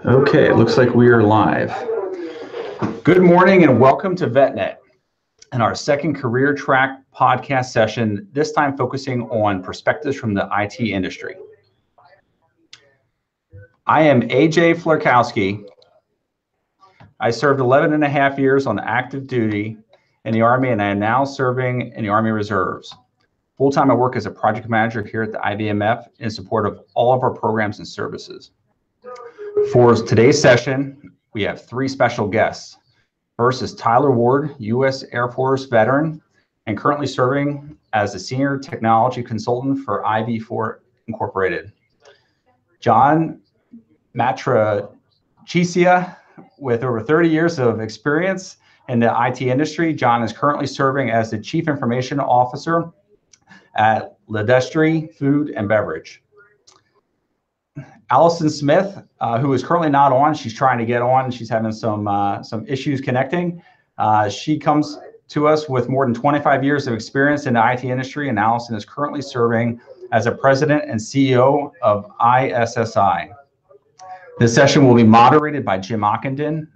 Okay, it looks like we are live. Good morning and welcome to VetNet and our second career track podcast session, this time focusing on perspectives from the IT industry. I am AJ Flerkowski. I served 11 and a half years on active duty in the Army, and I am now serving in the Army Reserves. Full-time, I work as a project manager here at the IBMF in support of all of our programs and services. For today's session, we have three special guests. First is Tyler Ward, U.S. Air Force veteran and currently serving as a senior technology consultant for IV4 Incorporated. John Matrachisia, with over 30 years of experience in the IT industry. John is currently serving as the Chief Information Officer at Ledestri Food and Beverage. Allison Smith, who is currently not on, she's trying to get on. She's having some issues connecting. She comes to us with more than 25 years of experience in the IT industry, and Allison is currently serving as a president and CEO of ISSI. This session will be moderated by Jim Ockenden,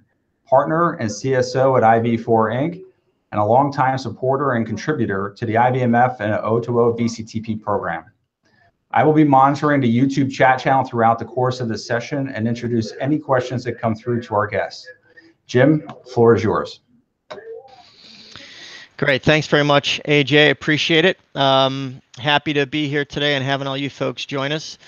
partner and CSO at IV4 Inc., and a longtime supporter and contributor to the IBMF and O2O VCTP program. I will be monitoring the YouTube chat channel throughout the course of this session and introduce any questions that come through to our guests. Jim, the floor is yours. Great. Thanks very much, AJ. Appreciate it. Happy to be here today and having all you folks join us.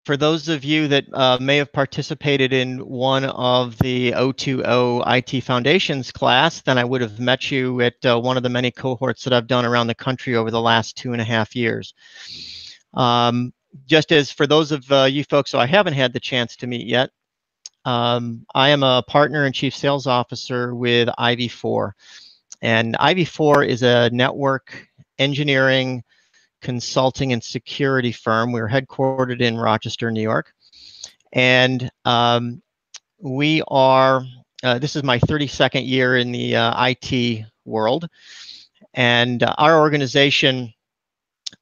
For those of you that may have participated in one of the O2O IT Foundations class, then I would have met you at one of the many cohorts that I've done around the country over the last 2.5 years. Just as for those of you folks who I haven't had the chance to meet yet, I am a partner and chief sales officer with IV4. And IV4 is a network engineering, consulting, and security firm. We're headquartered in Rochester, New York. And we are, this is my 32nd year in the IT world. And our organization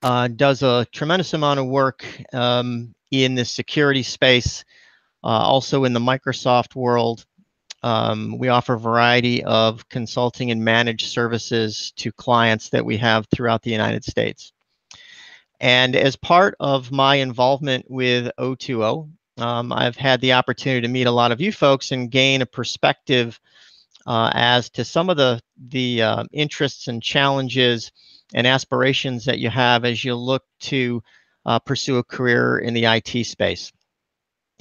does a tremendous amount of work in the security space, also in the Microsoft world. We offer a variety of consulting and managed services to clients that we have throughout the United States. And as part of my involvement with O2O, I've had the opportunity to meet a lot of you folks and gain a perspective as to some of the interests and challenges and aspirations that you have as you look to pursue a career in the IT space.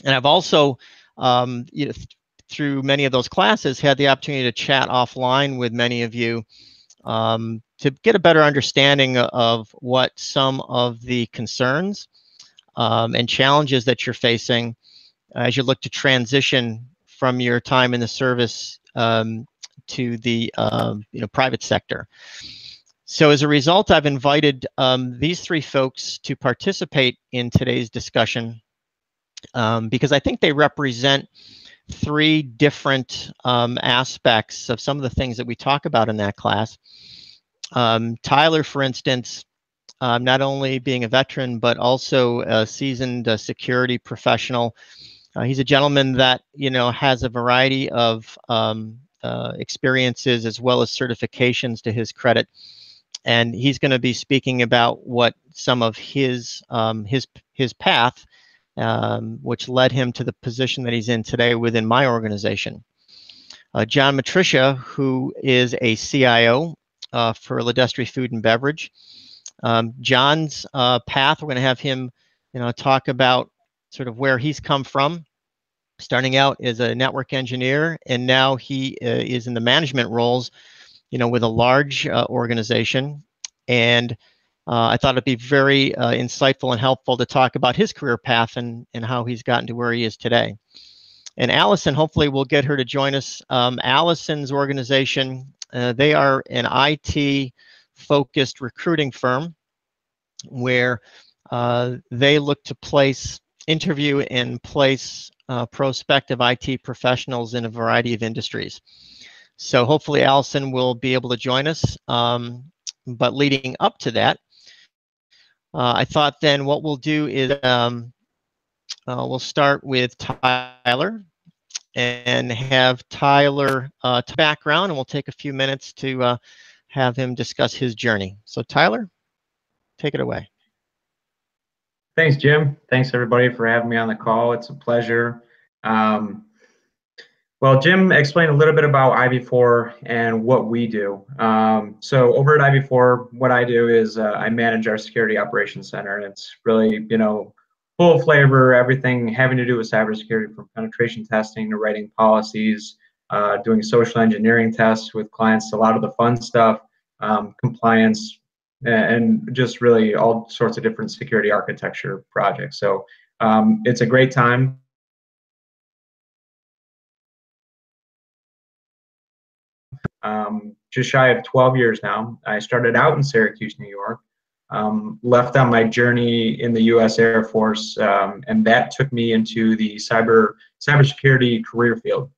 And I've also, through many of those classes, had the opportunity to chat offline with many of you to get a better understanding of what some of the concerns and challenges that you're facing as you look to transition from your time in the service to the private sector. So as a result, I've invited these three folks to participate in today's discussion because I think they represent three different aspects of some of the things that we talk about in that class. Tyler, for instance, not only being a veteran, but also a seasoned security professional. He's a gentleman that, has a variety of experiences as well as certifications to his credit. And he's going to be speaking about what some of his path, which led him to the position that he's in today within my organization. John Matrachisia, who is a CIO for Ledestri Food and Beverage. John's path, we're going to have him, talk about sort of where he's come from, starting out as a network engineer, and now he is in the management roles, with a large organization. And I thought it'd be very insightful and helpful to talk about his career path and how he's gotten to where he is today. And Allison, hopefully we'll get her to join us. Allison's organization, they are an IT-focused recruiting firm where they look to interview and place prospective IT professionals in a variety of industries. So hopefully Allison will be able to join us. But leading up to that, I thought then what we'll do is We'll start with Tyler and have Tyler background, and we'll take a few minutes to have him discuss his journey. So Tyler, take it away. Thanks, Jim. Thanks, everybody, for having me on the call. It's a pleasure. Well, Jim explained a little bit about IV4 and what we do. So over at IV4, what I do is I manage our security operations center. And it's really, full flavor, everything having to do with cybersecurity, from penetration testing to writing policies, doing social engineering tests with clients, a lot of the fun stuff, compliance, and just really all sorts of different security architecture projects. So it's a great time. Just shy of 12 years now. I started out in Syracuse, New York, left on my journey in the U.S. Air Force, and that took me into the cybersecurity career field,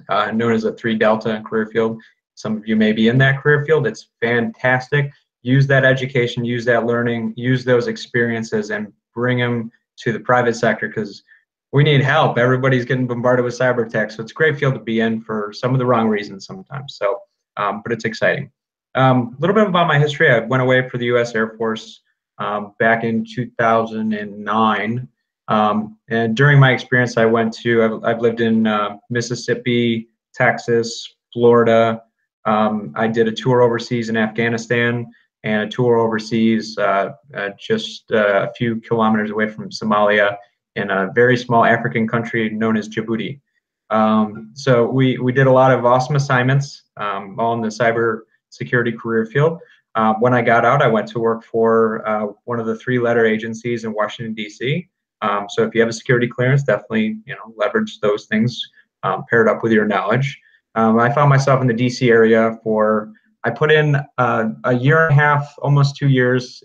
known as a 3 Delta career field. Some of you may be in that career field. It's fantastic. Use that education, use that learning, use those experiences, and bring them to the private sector, because we need help. Everybody's getting bombarded with cyber attacks, so it's a great field to be in for some of the wrong reasons sometimes. So, but it's exciting. A little bit about my history. I went away for the U.S. Air Force back in 2009. And during my experience, I've lived in Mississippi, Texas, Florida. I did a tour overseas in Afghanistan and a tour overseas just a few kilometers away from Somalia in a very small African country known as Djibouti. So we did a lot of awesome assignments all in the cyber security career field. When I got out, I went to work for one of the 3-letter agencies in Washington, D.C. So if you have a security clearance, definitely leverage those things paired up with your knowledge. I found myself in the D.C. area I put in a year and a half, almost 2 years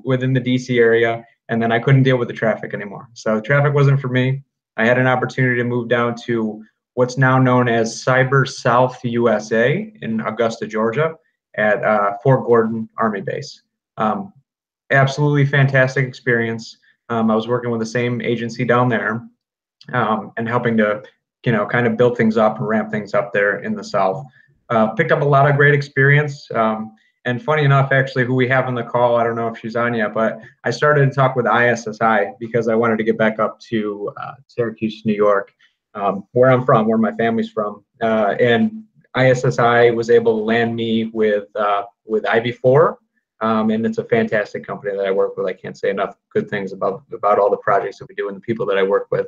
within the D.C. area, and then I couldn't deal with the traffic anymore. So traffic wasn't for me. I had an opportunity to move down to what's now known as Cyber South USA in Augusta, Georgia, at Fort Gordon Army Base. Absolutely fantastic experience. I was working with the same agency down there and helping to, kind of build things up and ramp things up there in the South. Picked up a lot of great experience. And funny enough, actually, who we have on the call, I don't know if she's on yet, but I started to talk with ISSI because I wanted to get back up to Syracuse, New York, where I'm from, where my family's from. And ISSI was able to land me with IV4, and it's a fantastic company that I work with. I can't say enough good things about all the projects that we do and the people that I work with.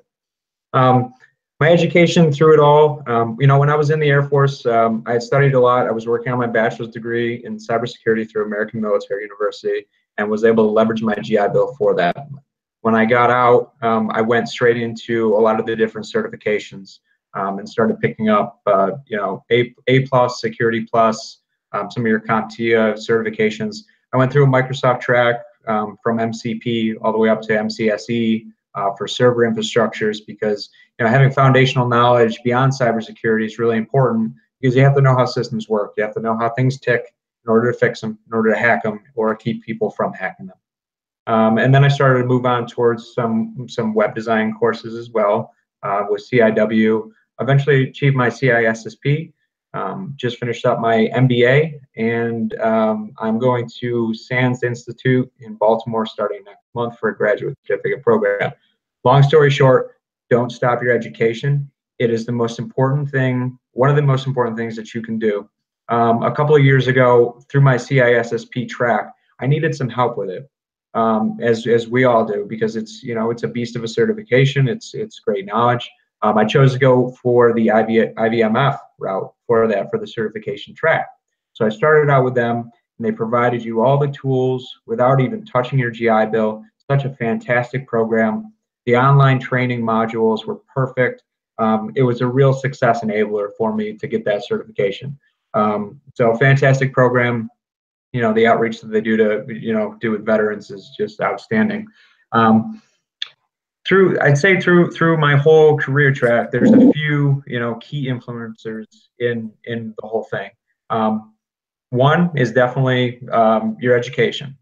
My education through it all, when I was in the Air Force, I had studied a lot. I was working on my bachelor's degree in cybersecurity through American Military University and was able to leverage my GI Bill for that. When I got out, I went straight into a lot of the different certifications and started picking up, A+, Security Plus, some of your CompTIA certifications. I went through a Microsoft track from MCP all the way up to MCSE for server infrastructures, because having foundational knowledge beyond cybersecurity is really important, because you have to know how systems work. You have to know how things tick in order to fix them, in order to hack them, or keep people from hacking them. And then I started to move on towards some web design courses as well with CIW. Eventually achieved my CISSP. Just finished up my MBA, and I'm going to SANS Institute in Baltimore starting next month for a graduate certificate program. Long story short, don't stop your education. It is the most important thing, one of the most important things that you can do. A couple of years ago, through my CISSP track, I needed some help with it, as we all do, because it's a beast of a certification. It's great knowledge. I chose to go for the IVMF route for the certification track. So I started out with them, and they provided you all the tools without even touching your GI Bill. Such a fantastic program. The online training modules were perfect. It was a real success enabler for me to get that certification. So fantastic program. The outreach that they do to do with veterans is just outstanding. Through my whole career track, there's a few key influencers in the whole thing. One is definitely your education.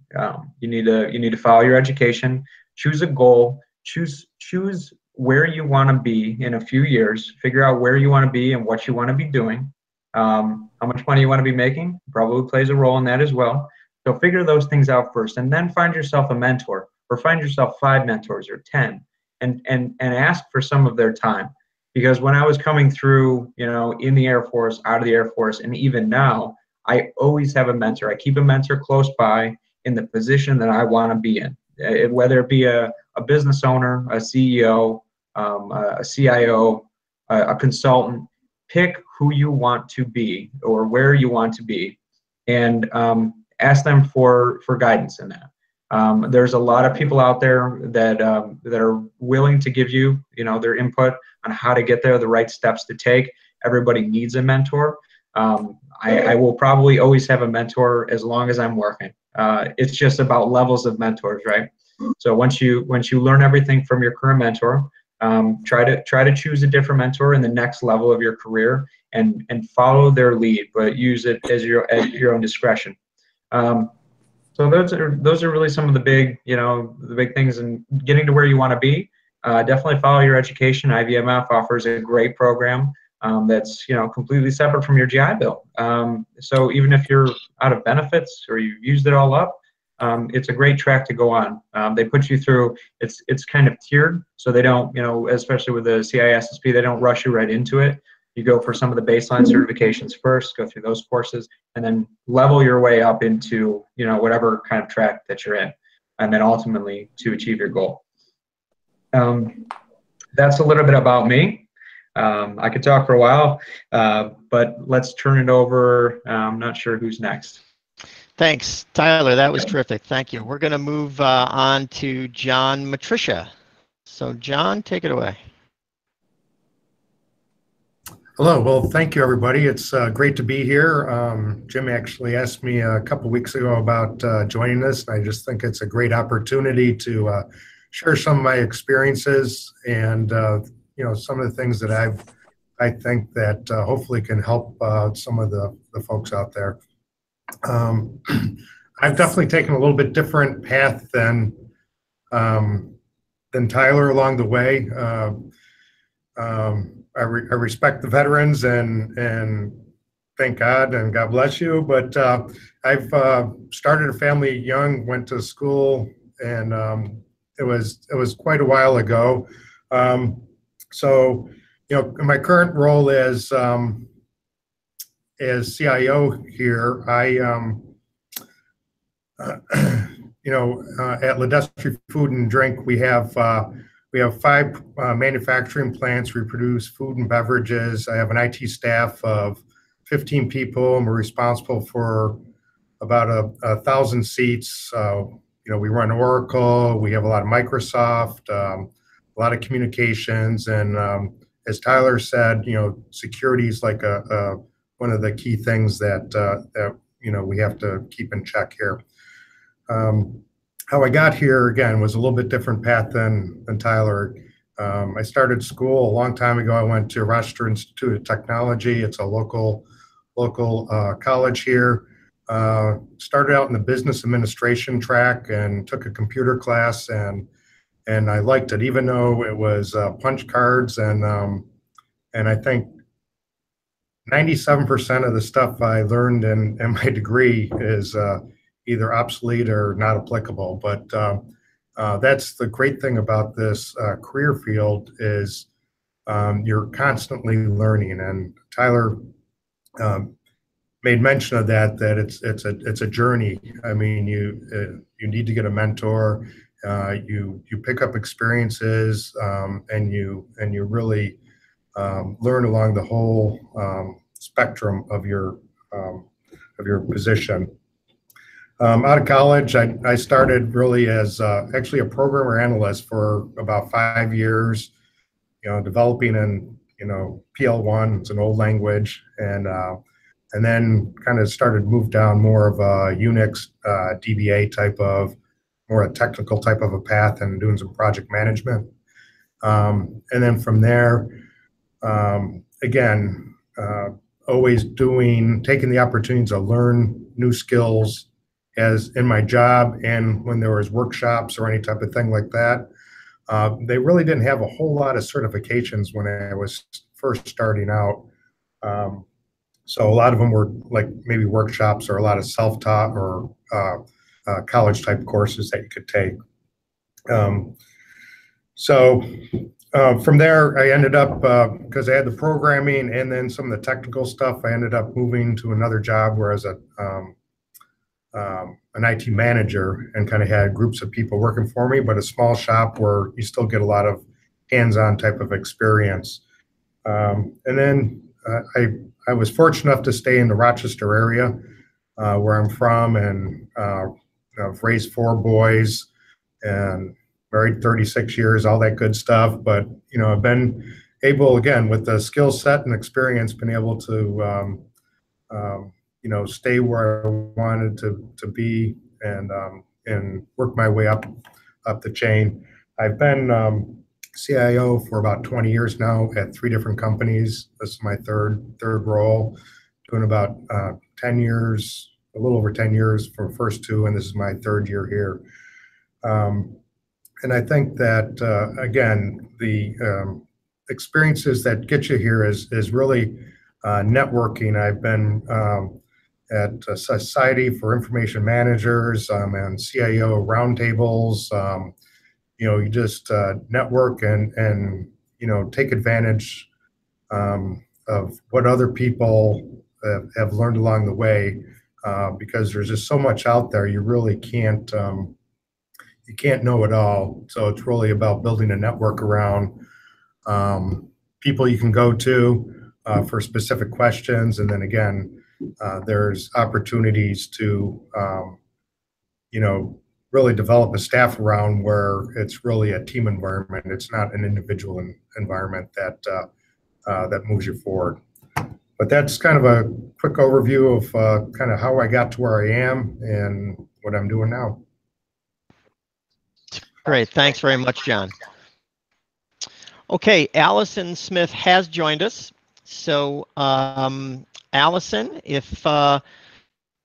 You need to follow your education, choose a goal, choose where you want to be in a few years. Figure out where you want to be and what you want to be doing. How much money you want to be making probably plays a role in that as well. So figure those things out first, and then find yourself a mentor, or find yourself 5 mentors or 10, and ask for some of their time. Because when I was coming through, in the Air Force, out of the Air Force, and even now, I always have a mentor. I keep a mentor close by in the position that I want to be in, whether it be a business owner, a CEO, a CIO, a consultant. Pick who you want to be or where you want to be, and ask them for guidance in that. There's a lot of people out there that are willing to give you, their input on how to get there, the right steps to take. Everybody needs a mentor. I will probably always have a mentor as long as I'm working. It's just about levels of mentors, right? So once you learn everything from your current mentor, try to choose a different mentor in the next level of your career, and follow their lead, but use it at your own discretion. So those are really some of the big things in getting to where you want to be. Definitely follow your education. IVMF offers a great program that's completely separate from your GI Bill. So even if you're out of benefits or you've used it all up, it's a great track to go on. They put you through. It's kind of tiered, so they don't, especially with the CISSP, they don't rush you right into it. You go for some of the baseline certifications first, go through those courses, and then level your way up into whatever kind of track that you're in, and then ultimately to achieve your goal. That's a little bit about me. I could talk for a while, but let's turn it over. I'm not sure who's next. Thanks, Tyler. That was terrific. Thank you. We're going to move on to John Matricia. So, John, take it away. Hello. Well, thank you, everybody. It's great to be here. Jim actually asked me a couple weeks ago about joining this, and I just think it's a great opportunity to share some of my experiences and some of the things that I think that hopefully can help some of the folks out there. I've definitely taken a little bit different path than Tyler along the way. I respect the veterans and thank God and God bless you. But I've started a family young, went to school, and it was quite a while ago. So my current role as CIO here, I at Ledestri Food and Drink, we have 5 manufacturing plants. We produce food and beverages. I have an IT staff of 15 people, and we're responsible for about 1,000 seats. We run Oracle. We have a lot of Microsoft, a lot of communications, and as Tyler said, security is like one of the key things that we have to keep in check here. How I got here, again, was a little bit different path than Tyler. I started school a long time ago. I went to Rochester Institute of Technology. It's a local college here. Started out in the business administration track and took a computer class, and I liked it, even though it was punch cards, and I think 97% of the stuff I learned in my degree is either obsolete or not applicable. But that's the great thing about this career field is you're constantly learning. And Tyler made mention of that it's a journey. I mean, you need to get a mentor. You pick up experiences, and you really learn along the whole spectrum of your position. Out of college, I started really as actually a programmer analyst for about 5 years, developing in PL1. It's an old language, and then kind of started to move down more of a Unix DBA type of, more a technical type of a path, and doing some project management. And then from there, again, always taking the opportunity to learn new skills as in my job, and when there was workshops or any type of thing like that. They really didn't have a whole lot of certifications when I was first starting out. So a lot of them were like maybe workshops or a lot of self-taught or college type courses that you could take. From there, I ended up, because I had the programming and then some of the technical stuff, I ended up moving to another job where I was an IT manager and kind of had groups of people working for me, but a small shop where you still get a lot of hands-on type of experience. And then I was fortunate enough to stay in the Rochester area where I'm from, and I've raised 4 boys and married 36 years, all that good stuff. But, I've been able, again, with the skill set and experience, been able to, stay where I wanted to be and work my way up the chain. I've been CIO for about 20 years now at 3 different companies. This is my third role, doing about 10 years, a little over 10 years for the first 2, and this is my 3rd year here. And I think that, again, the experiences that get you here is really networking. I've been at Society for Information Managers and CIO roundtables. You just network and take advantage of what other people have learned along the way, because there's just so much out there. You really can't know it all. So it's really about building a network around people you can go to for specific questions. And then again, there's opportunities to, really develop a staff around where it's really a team environment. It's not an individual environment that moves you forward. But that's kind of a quick overview of kind of how I got to where I am and what I'm doing now. Great. Thanks very much, John. Okay, Allison Smith has joined us. So, Allison, if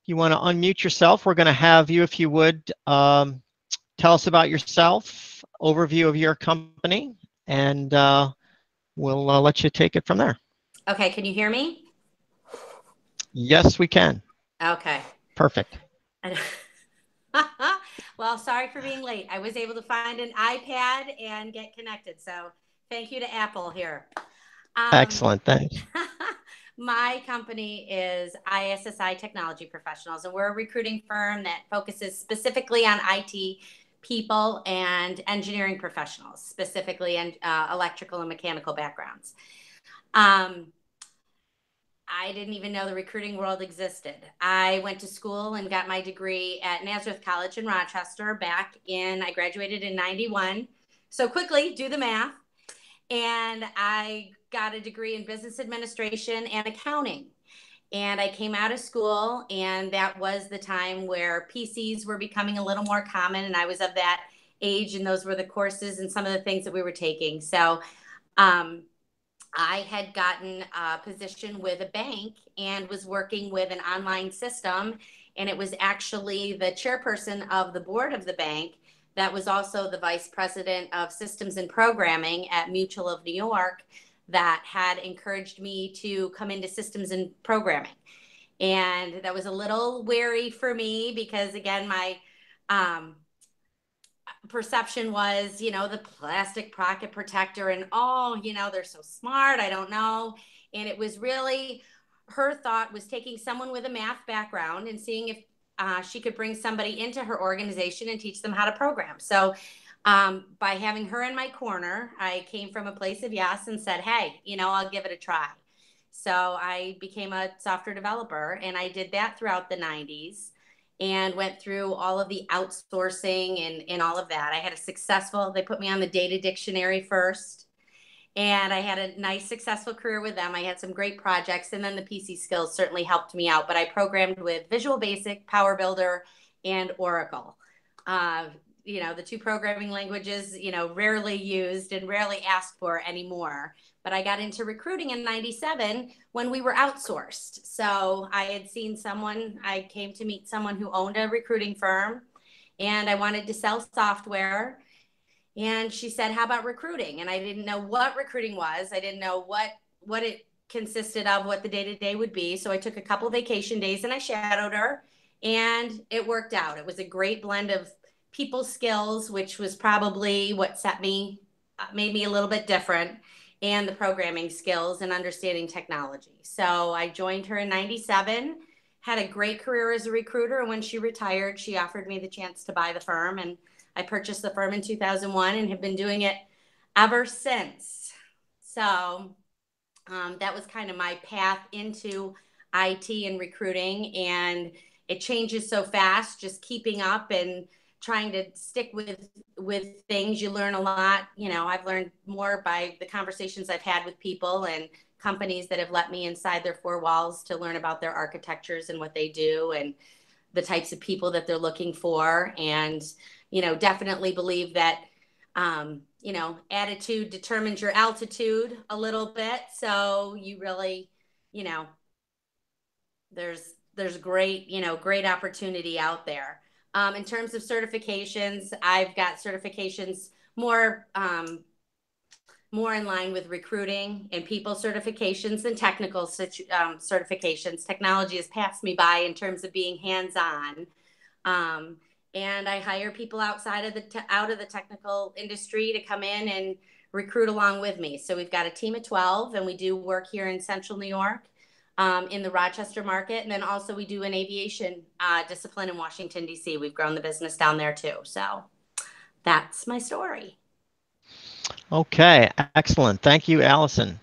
you want to unmute yourself, we're going to have you, if you would, tell us about yourself, overview of your company, and we'll let you take it from there. Okay, can you hear me? Yes, we can. Okay. Perfect. Well, sorry for being late. I was able to find an iPad and get connected. So thank you to Apple here. Excellent. Thanks. My company is ISSI Technology Professionals, and we're a recruiting firm that focuses specifically on IT people and engineering professionals, specifically in electrical and mechanical backgrounds. I didn't even know the recruiting world existed. I went to school and got my degree at Nazareth College in Rochester I graduated in 91. So quickly, do the math. And I got a degree in business administration and accounting. And I came out of school, and that was the time where PCs were becoming a little more common. And I was of that age, and those were the courses and some of the things that we were taking. So I had gotten a position with a bank and was working with an online system. And it was actually the chairperson of the board of the bank that was also the vice president of systems and programming at Mutual of New York that had encouraged me to come into systems and programming. And that was a little wary for me because, again, my perception was, the plastic pocket protector and, they're so smart. I don't know. And it was really, her thought was taking someone with a math background and seeing if she could bring somebody into her organization and teach them how to program. So by having her in my corner, I came from a place of yes and said, hey, I'll give it a try. So I became a software developer, and I did that throughout the 90s and went through all of the outsourcing and all of that. I had they put me on the data dictionary first, and I had a nice, successful career with them. I had some great projects, and then the PC skills certainly helped me out. But I programmed with Visual Basic, Power Builder, and Oracle. The 2 programming languages, rarely used and rarely asked for anymore. But I got into recruiting in 97 when we were outsourced. So I came to meet someone who owned a recruiting firm, and I wanted to sell software. And she said, how about recruiting? And I didn't know what recruiting was. I didn't know what it consisted of, what the day-to-day would be. So I took a couple vacation days and I shadowed her, and it worked out. It was a great blend of people skills, which was probably what made me a little bit different, and the programming skills and understanding technology. So I joined her in '97, had a great career as a recruiter. And when she retired, she offered me the chance to buy the firm. And I purchased the firm in 2001 and have been doing it ever since. So that was kind of my path into IT and recruiting. And it changes so fast, just keeping up and trying to stick with things. You learn a lot. You know, I've learned more by the conversations I've had with people and companies that have let me inside their four walls to learn about their architectures and what they do and the types of people that they're looking for. And, you know, definitely believe that, you know, attitude determines your altitude a little bit. So you really, you know, there's great, you know, great opportunity out there. In terms of certifications, I've got certifications more in line with recruiting and people certifications than technical certifications. Technology has passed me by in terms of being hands-on. And I hire people outside of out of the technical industry to come in and recruit along with me. So we've got a team of 12, and we do work here in Central New York. In the Rochester market. And then also we do an aviation discipline in Washington, D.C. We've grown the business down there too. So that's my story. Okay, excellent. Thank you, Allison.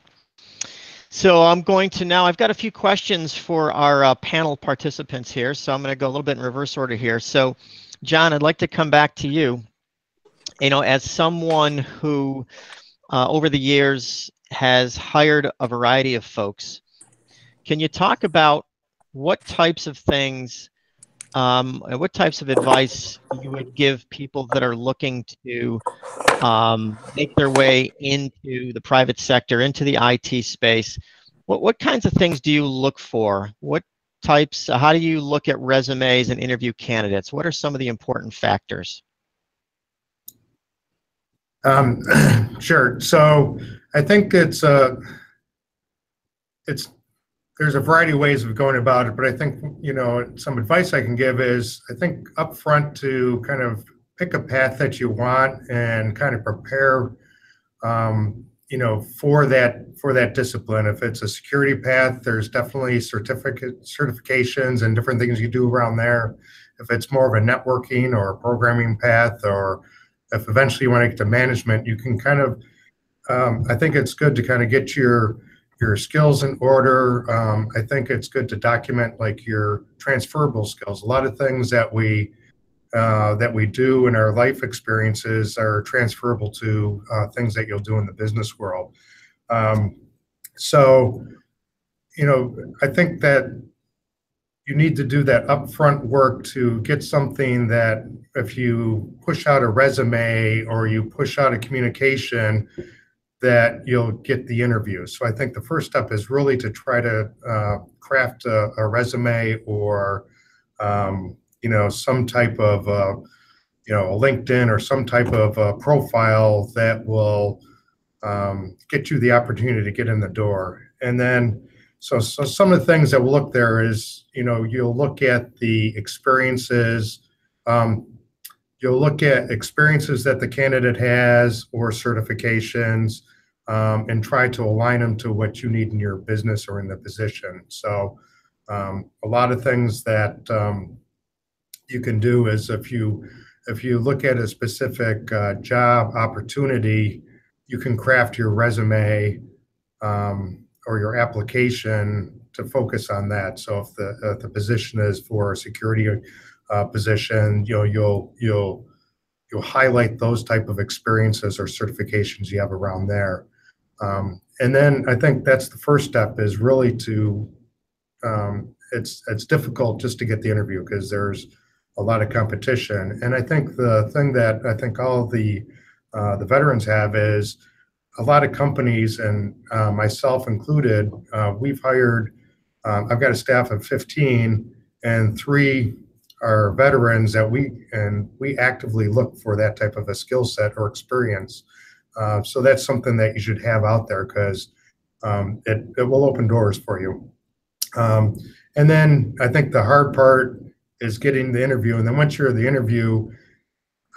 So I'm going to now, I've got a few questions for our panel participants here. So I'm going to go a little bit in reverse order here. So John, I'd like to come back to you. You know, as someone who over the years has hired a variety of folks, can you talk about what types of things, what types of advice you would give people that are looking to make their way into the private sector, into the IT space? What kinds of things do you look for? What types, how do you look at resumes and interview candidates? What are some of the important factors? Sure. So I think there's a variety of ways of going about it, but I think, you know, some advice I can give is, I think up front to kind of pick a path that you want and kind of prepare, you know, for that discipline. If it's a security path, there's definitely certifications and different things you do around there. If it's more of a networking or a programming path, or if eventually you want to get to management, you can kind of, I think it's good to kind of get your skills in order. I think it's good to document like your transferable skills. A lot of things that we do in our life experiences are transferable to things that you'll do in the business world. So, you know, I think that you need to do that upfront work to get something that if you push out a resume or you push out a communication, that you'll get the interview. So I think the first step is really to try to craft a resume or, you know, some type of, you know, a LinkedIn or some type of profile that will get you the opportunity to get in the door. And then, so some of the things that we'll look there is, you know, you'll look at the experiences, you'll look at experiences that the candidate has or certifications, and try to align them to what you need in your business or in the position. So a lot of things that you can do is if you look at a specific job opportunity, you can craft your resume or your application to focus on that. So if the position is for a security position, you know, you'll highlight those type of experiences or certifications you have around there. And then I think that's the first step, is really to, it's difficult just to get the interview because there's a lot of competition. And I think the thing that I think all the veterans have is a lot of companies, and myself included, we've hired, I've got a staff of 15, and 3 are veterans that we actively look for that type of a skill set or experience. So that's something that you should have out there, because it will open doors for you. And then I think the hard part is getting the interview. And then once you're in the interview,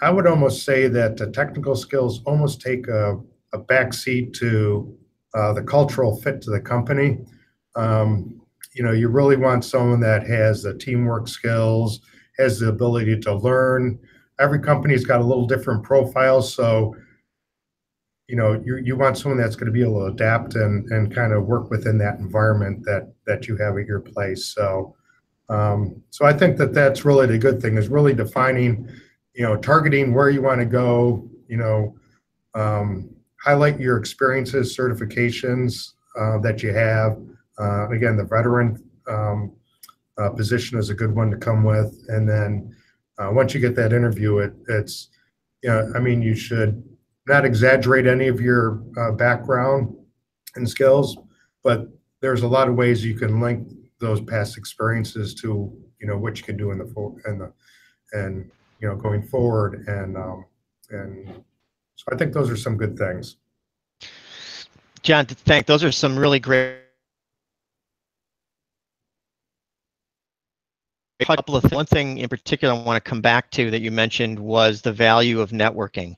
I would almost say that the technical skills almost take a backseat to the cultural fit to the company. You really want someone that has the teamwork skills, has the ability to learn. Every company's got a little different profile, so you want someone that's going to be able to adapt and kind of work within that environment that you have at your place. So I think that's really the good thing, is really defining, targeting where you want to go, highlight your experiences, certifications that you have. Again, the veteran position is a good one to come with. And then once you get that interview, you should not exaggerate any of your background and skills, but there's a lot of ways you can link those past experiences to what you can do going forward, and so I think those are some good things. John, those are some really great. One thing in particular I want to come back to that you mentioned was the value of networking.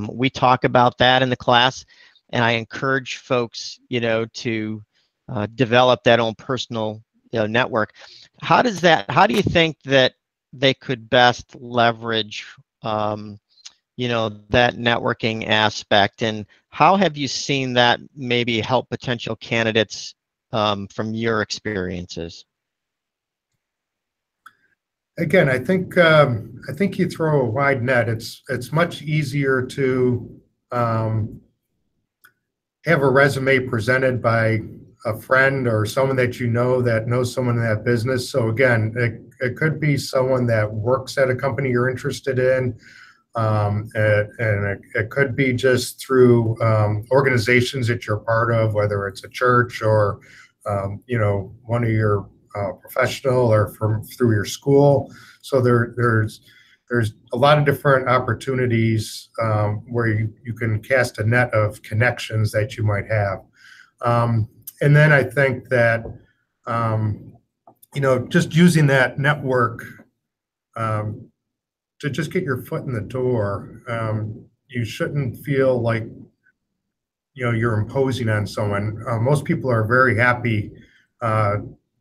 We talk about that in the class, and I encourage folks, to develop that own personal network. How do you think that they could best leverage, that networking aspect, and how have you seen that maybe help potential candidates from your experiences? Again, I think you throw a wide net. It's much easier to have a resume presented by a friend or someone that that knows someone in that business. So again, it could be someone that works at a company you're interested in, and it could be just through organizations that you're part of, whether it's a church or one of your professional or through your school. So there's a lot of different opportunities where you can cast a net of connections that you might have. And then I think that just using that network to just get your foot in the door, you shouldn't feel like you're imposing on someone. Most people are very happy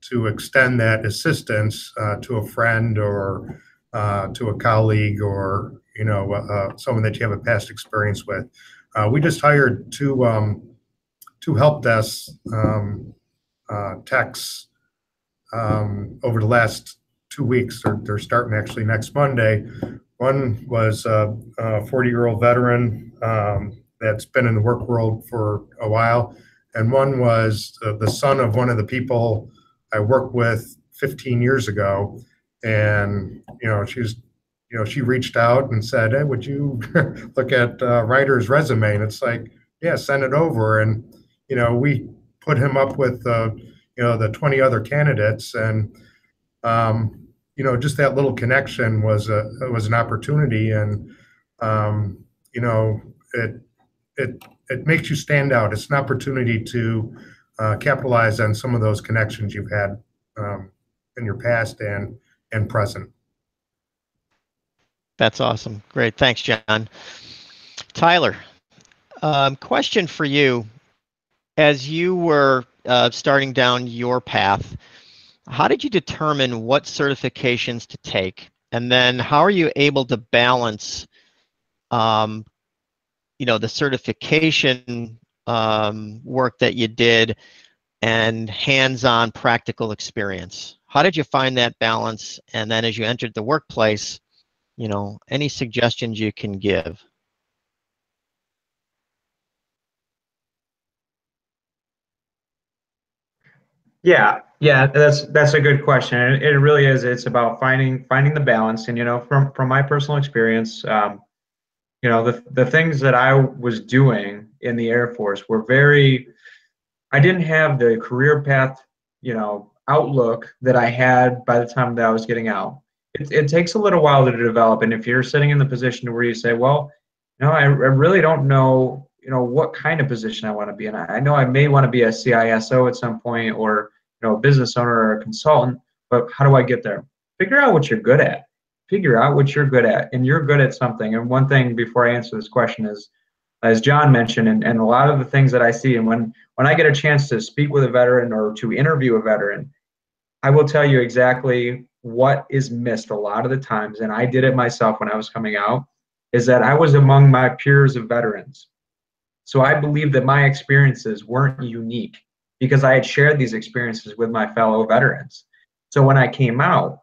to extend that assistance to a friend or to a colleague or someone that you have a past experience with. We just hired two help desk techs over the last 2 weeks. They're starting actually next Monday. One was a 40-year-old veteran that's been in the work world for a while, and one was the son of one of the people I worked with 15 years ago. And she reached out and said, "Hey, would you look at Ryder's resume?" And it's like, yeah, send it over. And we put him up with the 20 other candidates, and just that little connection was an opportunity, and it makes you stand out. It's an opportunity to capitalize on some of those connections you've had in your past and present. That's awesome. Great. Thanks, John. Tyler, question for you. As you were starting down your path, how did you determine what certifications to take? And then how are you able to balance, the certification work that you did and hands-on practical experience? How did you find that balance? And then as you entered the workplace, any suggestions you can give? Yeah, that's a good question. It really is. It's about finding the balance. And from my personal experience, the things that I was doing in the Air Force were I didn't have the career path, outlook that I had by the time that I was getting out. it takes a little while to develop. And if you're sitting in the position where you say, well, I really don't know, what kind of position I want to be in. I know I may want to be a CISO at some point, or, a business owner or a consultant, but how do I get there? Figure out what you're good at. Figure out what you're good at, and you're good at something. And one thing before I answer this question is, as John mentioned, and a lot of the things that I see, and when I get a chance to speak with a veteran or to interview a veteran, I will tell you exactly what is missed a lot of the times, and I did it myself when I was coming out, is that I was among my peers of veterans. So I believe that my experiences weren't unique because I had shared these experiences with my fellow veterans. So when I came out,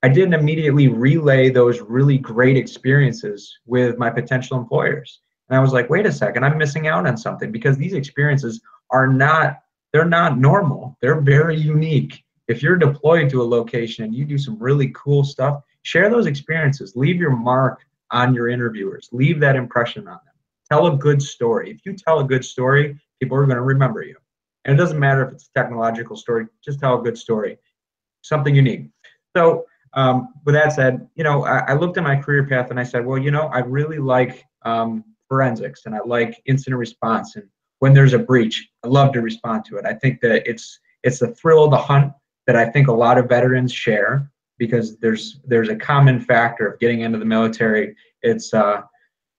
I didn't immediately relay those really great experiences with my potential employers. And I was like, wait a second, I'm missing out on something, because these experiences they're not normal. They're very unique. If you're deployed to a location and you do some really cool stuff, share those experiences. Leave your mark on your interviewers. Leave that impression on them. Tell a good story. If you tell a good story, people are going to remember you. And it doesn't matter if it's a technological story, just tell a good story, something unique. So with that said, I looked at my career path and I said, well, I really like forensics, and I like incident response. And when there's a breach, I love to respond to it. I think that it's the thrill of the hunt that I think a lot of veterans share, because there's a common factor of getting into the military. It's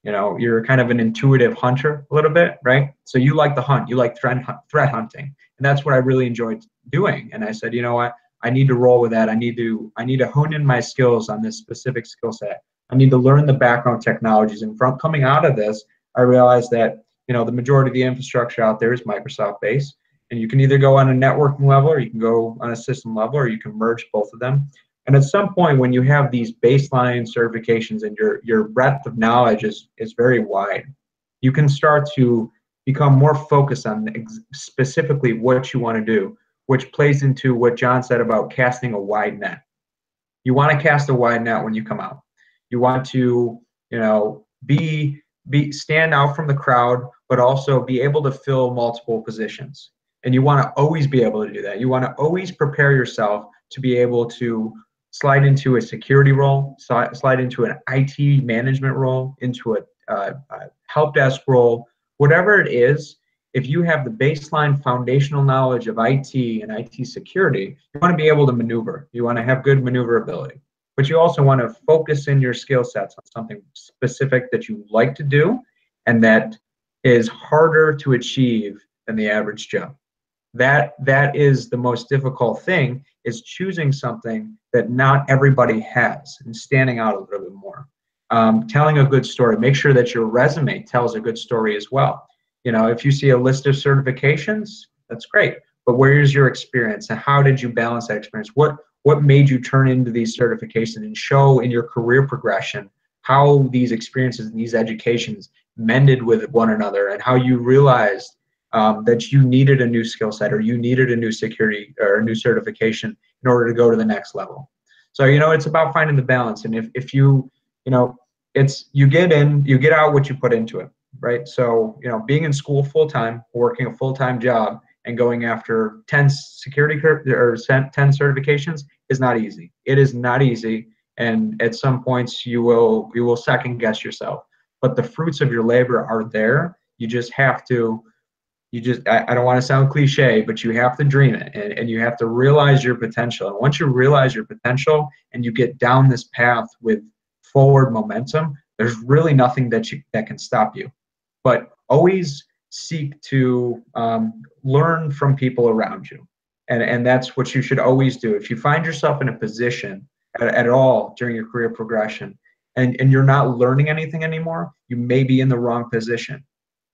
you're kind of an intuitive hunter a little bit, right? So you like the hunt, you like threat hunting, and that's what I really enjoyed doing. And I said, you know what? I need to roll with that. I need to hone in my skills on this specific skill set. I need to learn the background technologies. And from coming out of this, I realized that the majority of the infrastructure out there is Microsoft based, and you can either go on a networking level, or you can go on a system level, or you can merge both of them. And at some point, when you have these baseline certifications and your breadth of knowledge is very wide, you can start to become more focused on specifically what you want to do, which plays into what John said about casting a wide net. You want to cast a wide net when you come out. You want to, stand out from the crowd, but also be able to fill multiple positions. And you want to always be able to do that. You want to always prepare yourself to be able to slide into a security role, slide into an IT management role, into a help desk role, whatever it is. If you have the baseline foundational knowledge of IT and IT security, you want to be able to maneuver. You want to have good maneuverability. But you also want to focus in your skill sets on something specific that you like to do and that is harder to achieve than the average Joe. That is the most difficult thing, is choosing something that not everybody has and standing out a little bit more. Telling a good story. Make sure that your resume tells a good story as well. If you see a list of certifications, that's great. But where is your experience, and how did you balance that experience? What made you turn into these certifications, and show in your career progression how these experiences and these educations mended with one another, and how you realized that you needed a new skill set, or you needed a new security or a new certification in order to go to the next level. So, it's about finding the balance. And if you, you get in, you get out what you put into it, right? So, being in school full-time, working a full-time job, and going after 10 security or 10 certifications is not easy. It is not easy. And at some points you will second guess yourself, but the fruits of your labor are there. You just have to, I don't want to sound cliche, but you have to dream it, and you have to realize your potential. And once you realize your potential and you get down this path with forward momentum, there's really nothing that can stop you. But always seek to learn from people around you. And that's what you should always do. If you find yourself in a position at all during your career progression and you're not learning anything anymore, you may be in the wrong position,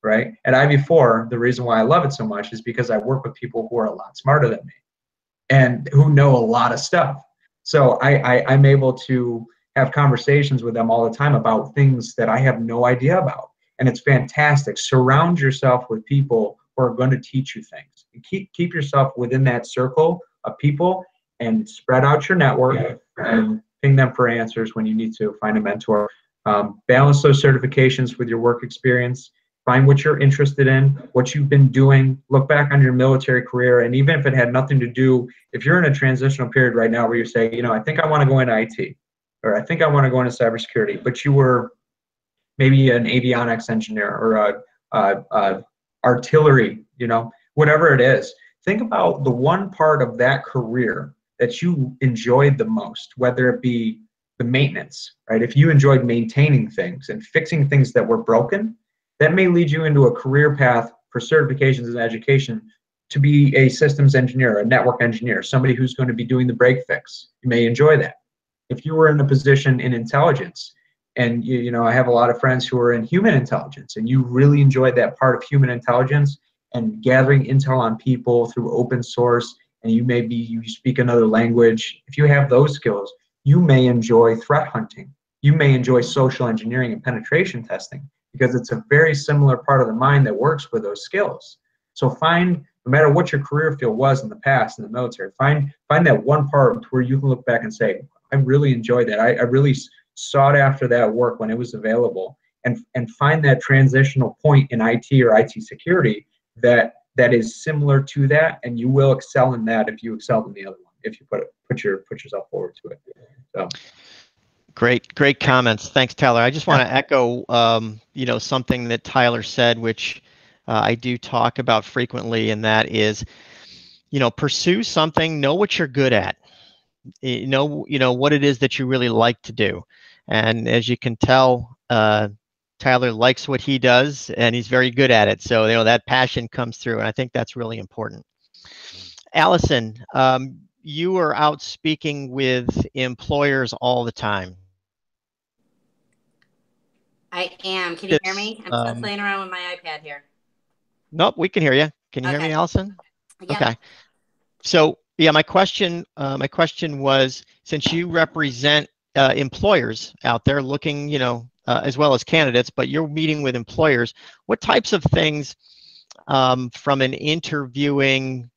right? At IV4, the reason why I love it so much is because I work with people who are a lot smarter than me and who know a lot of stuff. So I'm able to have conversations with them all the time about things that I have no idea about. And it's fantastic. Surround yourself with people who are going to teach you things. And keep yourself within that circle of people, and spread out your network and ping them for answers when you need to find a mentor. Balance those certifications with your work experience. Find what you're interested in, what you've been doing. Look back on your military career, and even if it had nothing to do, if you're in a transitional period right now where you're saying, I think I want to go into IT, or I think I want to go into cybersecurity, but you were maybe an avionics engineer or a artillery, you know, whatever it is. Think about the one part of that career that you enjoyed the most, whether it be the maintenance, right? If you enjoyed maintaining things and fixing things that were broken, that may lead you into a career path for certifications and education to be a systems engineer, a network engineer, somebody who's going to be doing the break fix. You may enjoy that. If you were in a position in intelligence, and you know, I have a lot of friends who are in human intelligence, and you really enjoyed that part of human intelligence and gathering intel on people through open source, and you speak another language. If you have those skills, you may enjoy threat hunting. You may enjoy social engineering and penetration testing, because it's a very similar part of the mind that works with those skills. So find, no matter what your career field was in the past in the military, find that one part where you can look back and say, I really enjoyed that. I really sought after that work when it was available, and find that transitional point in IT or IT security that is similar to that, and you will excel in that if you excelled in the other one, if you put yourself forward to it. So. Great comments. Thanks, Tyler. I just want to echo, you know, something that Tyler said, which I do talk about frequently, and that is, you know, pursue something, know what you're good at, you know what it is that you really like to do. And as you can tell, Tyler likes what he does, and he's very good at it. So, you know, that passion comes through, and I think that's really important. Allison, you are out speaking with employers all the time. I am. Can you hear me? I'm still playing around with my iPad here. Nope, we can hear you. Can you hear me, Allison? Yep. Okay. So, yeah, my question was, since you represent employers out there looking, you know, as well as candidates, but you're meeting with employers, what types of things from an interviewing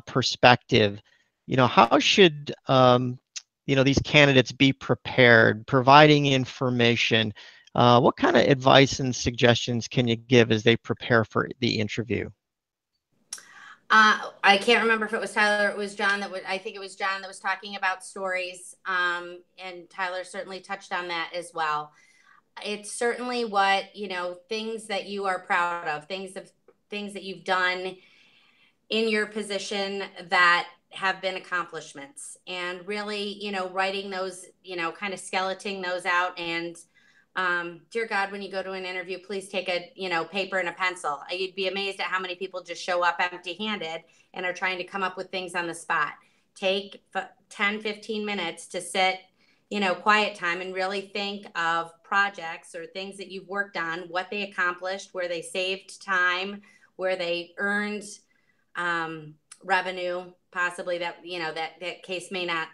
perspective, you know, how should you know, these candidates be prepared, providing information? What kind of advice and suggestions can you give as they prepare for the interview? I can't remember if it was Tyler or it was John I think it was John that was talking about stories. And Tyler certainly touched on that as well. It's certainly what, you know, things that you are proud of, things that you've done in your position that have been accomplishments, and really, you know, writing those, you know, kind of skeleting those out. And dear God, when you go to an interview, please take a, you know, paper and a pencil. You'd be amazed at how many people just show up empty-handed and are trying to come up with things on the spot. Take 10, 15 minutes to sit, you know, quiet time, and really think of projects or things that you've worked on, what they accomplished, where they saved time, where they earned revenue, possibly that, you know, that case may not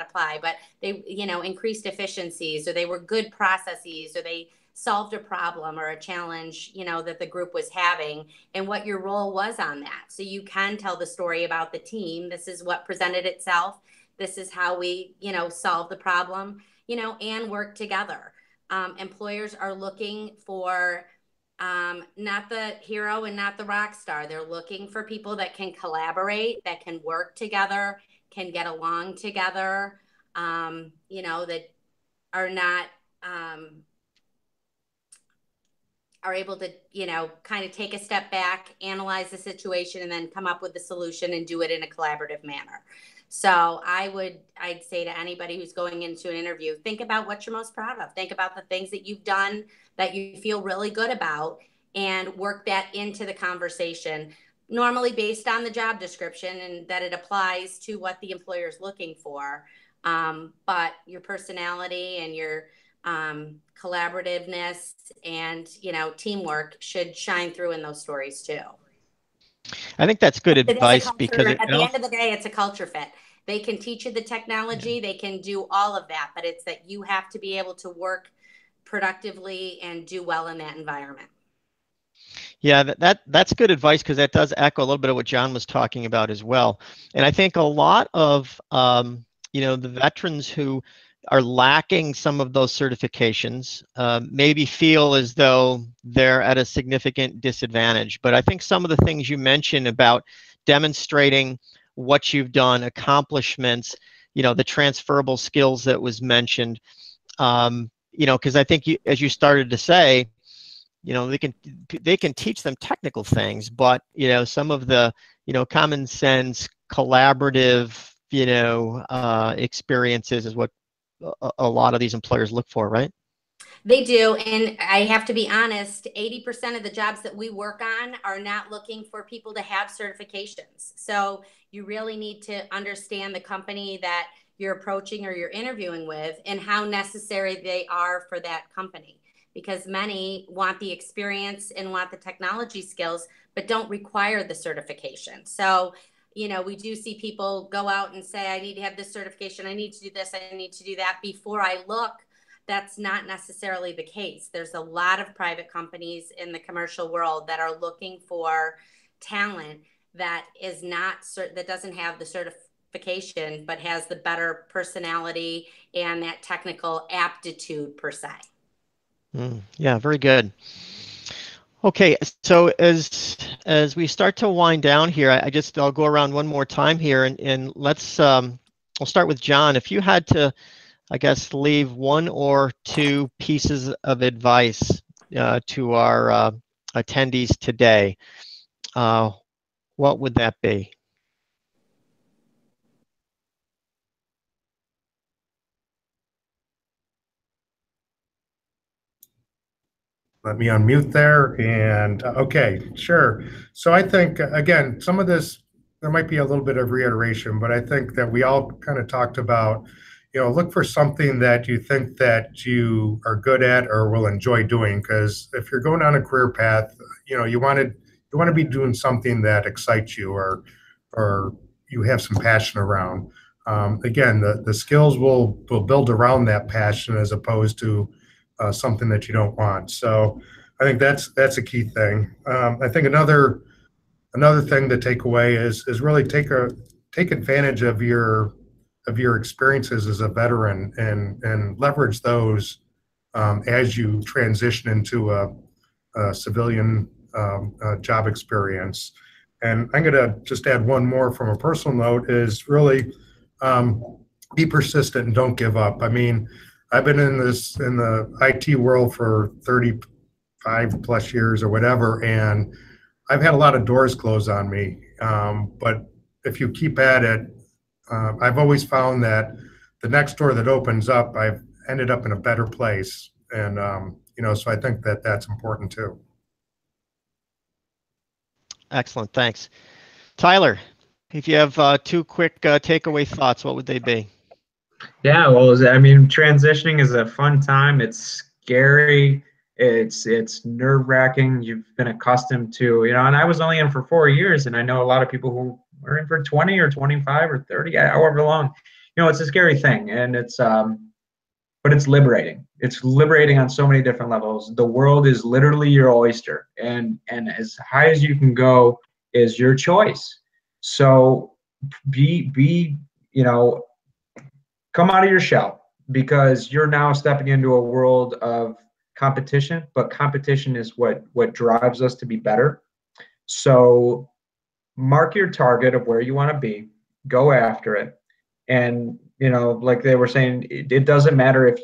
apply, but they, you know, increased efficiencies, or they were good processes, or they solved a problem or a challenge, you know, that the group was having, and what your role was on that. So you can tell the story about the team. This is what presented itself. This is how we, you know, solved the problem, you know, and work together. Employers are looking for not the hero and not the rock star. They're looking for people that can collaborate, that can work together, can get along together, you know, that are not, are able to, you know, kind of take a step back, analyze the situation, and then come up with the solution and do it in a collaborative manner. So I'd say to anybody who's going into an interview, think about what you're most proud of. Think about the things that you've done that you feel really good about, and work that into the conversation, normally based on the job description and that it applies to what the employer is looking for. But your personality and your collaborativeness and, you know, teamwork should shine through in those stories too. I think that's good advice, because at the end of the day, it's a culture fit. They can teach you the technology, they can do all of that, but it's that you have to be able to work productively and do well in that environment. Yeah, that's good advice, because that does echo a little bit of what John was talking about as well. And I think a lot of you know, the veterans who are lacking some of those certifications maybe feel as though they're at a significant disadvantage. But I think some of the things you mentioned about demonstrating what you've done, accomplishments, you know, the transferable skills that was mentioned, You know, because I think you, as you started to say, you know, they can teach them technical things, but you know, some of the, you know, common sense, collaborative, you know, experiences is what a lot of these employers look for, right? They do. And I have to be honest, 80% of the jobs that we work on are not looking for people to have certifications. So you really need to understand the company that you're approaching or you're interviewing with and how necessary they are for that company. Because many want the experience and want the technology skills, but don't require the certification. So, you know, we do see people go out and say, I need to have this certification, I need to do this, I need to do that before I look. That's not necessarily the case. There's a lot of private companies in the commercial world that are looking for talent that is not, that doesn't have the certification, but has the better personality and that technical aptitude per se. Yeah, very good. Okay, so as we start to wind down here, I'll go around one more time here, and let's we'll start with John. If you had to, I guess, leave one or two pieces of advice to our attendees today, what would that be? Let me unmute there. And okay, sure. So I think, again, some of this, there might be a little bit of reiteration, but I think that we all kind of talked about, you know, look for something that you think that you are good at or will enjoy doing. Because if you're going on a career path, you know, you want to be doing something that excites you or you have some passion around. Again, the skills will build around that passion as opposed to something that you don't want. So I think that's a key thing. I think another thing to take away is really take advantage of your experiences as a veteran and leverage those as you transition into a civilian job experience. And I'm going to just add one more from a personal note is really be persistent and don't give up. I mean, I've been in the IT world for 35 plus years or whatever, and I've had a lot of doors closed on me. But if you keep at it, I've always found that the next door that opens up, I've ended up in a better place. And, you know, so I think that that's important too. Excellent, thanks. Tyler, if you have two quick takeaway thoughts, what would they be? Yeah, well, I mean, transitioning is a fun time. It's scary. It's nerve-wracking. You've been accustomed to, you know, and I was only in for 4 years, and I know a lot of people who are in for 20 or 25 or 30, however long. You know, it's a scary thing, and it's but it's liberating. It's liberating on so many different levels. The world is literally your oyster, and as high as you can go is your choice. So be you know, come out of your shell, because you're now stepping into a world of competition, but competition is what drives us to be better. So mark your target of where you want to be, go after it. And, you know, like they were saying, it doesn't matter if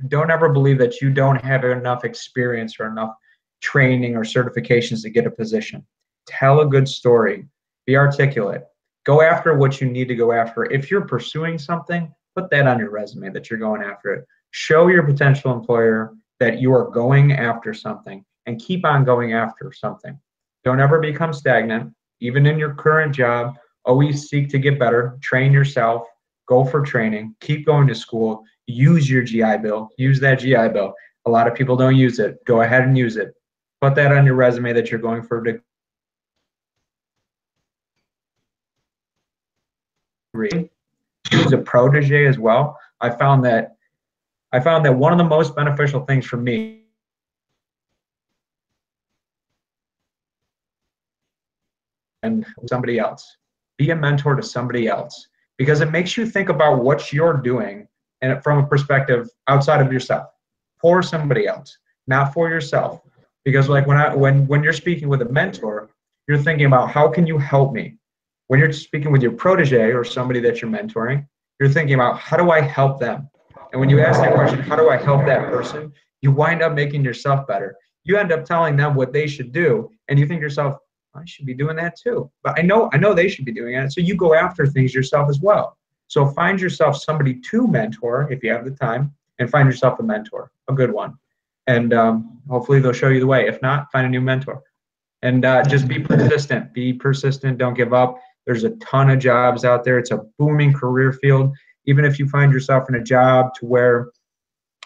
don't ever believe that you don't have enough experience or enough training or certifications to get a position. Tell a good story, be articulate, go after what you need to go after. If you're pursuing something, put that on your resume that you're going after it. Show your potential employer that you are going after something, and keep on going after something. Don't ever become stagnant. Even in your current job, always seek to get better, train yourself, go for training, keep going to school, use your GI Bill, use that GI Bill. A lot of people don't use it. Go ahead and use it. Put that on your resume that you're going for a degree. Use a protege as well. I found that one of the most beneficial things for me and somebody else. Be a mentor to somebody else, because it makes you think about what you're doing and from a perspective outside of yourself, for somebody else, not for yourself. Because like when you're speaking with a mentor, you're thinking about how can you help me. When you're speaking with your protege or somebody that you're mentoring, you're thinking about how do I help them? And when you ask that question, how do I help that person? You wind up making yourself better. You end up telling them what they should do, and you think to yourself, I should be doing that too. But I know they should be doing it. So you go after things yourself as well. So find yourself somebody to mentor if you have the time, and find yourself a mentor, a good one. And hopefully they'll show you the way. If not, find a new mentor. And just be persistent. Be persistent. Don't give up. There's a ton of jobs out there. It's a booming career field. Even if you find yourself in a job to where,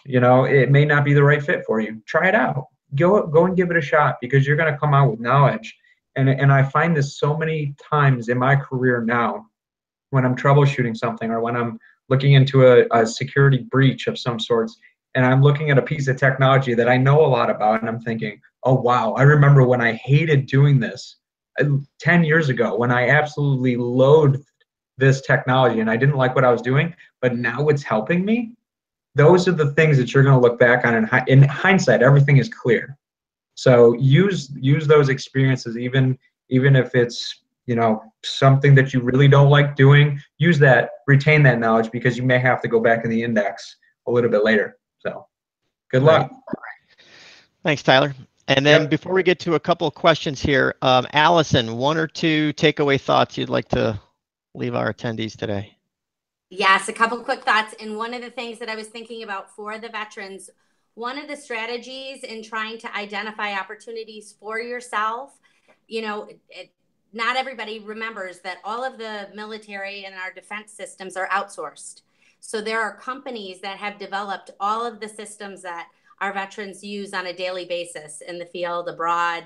it may not be the right fit for you, try it out. Go and give it a shot, because you're going to come out with knowledge. And I find this so many times in my career now, when I'm troubleshooting something, or when I'm looking into a security breach of some sorts, and I'm looking at a piece of technology that I know a lot about, and I'm thinking, oh, wow, I remember when I hated doing this 10 years ago, when I absolutely loathed this technology and I didn't like what I was doing, but now it's helping me. Those are the things that you're going to look back on in hindsight. Everything is clear. So use those experiences, even if it's something that you really don't like doing. Use that, retain that knowledge, because you may have to go back in the index a little bit later. So good luck. Thanks, Tyler. And then before we get to a couple of questions here, Allison, 1 or 2 takeaway thoughts you'd like to leave our attendees today? Yes, a couple quick thoughts. And one of the things that I was thinking about for the veterans, one of the strategies in trying to identify opportunities for yourself, not everybody remembers that all of the military and our defense systems are outsourced. So there are companies that have developed all of the systems that our veterans use on a daily basis in the field, abroad,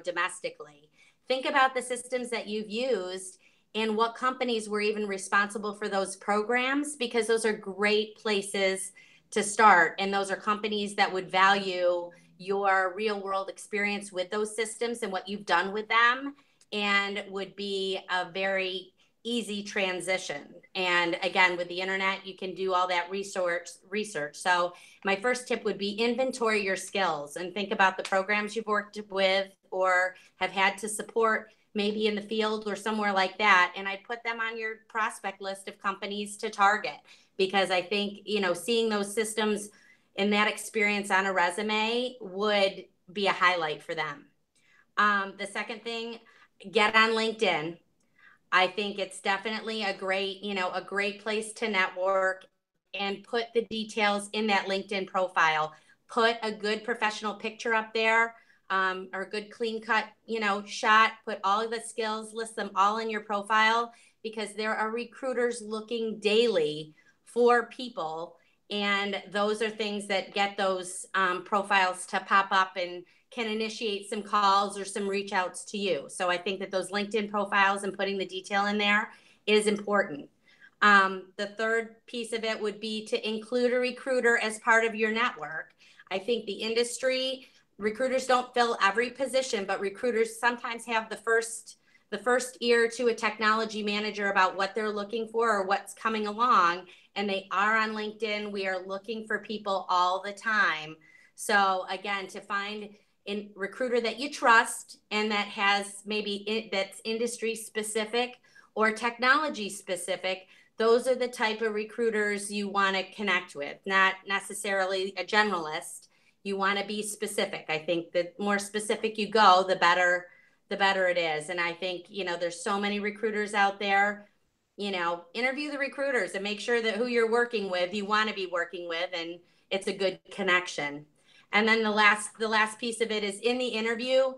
domestically. Think about the systems that you've used and what companies were even responsible for those programs, because those are great places to start. And those are companies that would value your real world experience with those systems and what you've done with them, and would be a very easy transition. And again, with the internet, you can do all that research. So my first tip would be inventory your skills and think about the programs you've worked with or have had to support, maybe in the field or somewhere like that. And I'd put them on your prospect list of companies to target, because I think, seeing those systems and that experience on a resume would be a highlight for them. The second thing, get on LinkedIn. I think it's definitely a great place to network, and put the details in that LinkedIn profile. Put a good professional picture up there, or a good clean cut, shot. Put all of the skills, list them all in your profile, because there are recruiters looking daily for people. And those are things that get those profiles to pop up and can initiate some calls or some reach outs to you. So I think that those LinkedIn profiles and putting the detail in there is important. The third piece of it would be to include a recruiter as part of your network. I think the industry, recruiters don't fill every position, but recruiters sometimes have the first ear to a technology manager about what they're looking for or what's coming along. And they are on LinkedIn. We are looking for people all the time. So again, to find a recruiter that you trust and that has that's industry specific or technology specific, those are the type of recruiters you want to connect with, not necessarily a generalist. You want to be specific. I think the more specific you go, the better it is. And I think, there's so many recruiters out there. Interview the recruiters and make sure that who you're working with, you want to be working with, and it's a good connection. And then the last piece of it is, in the interview,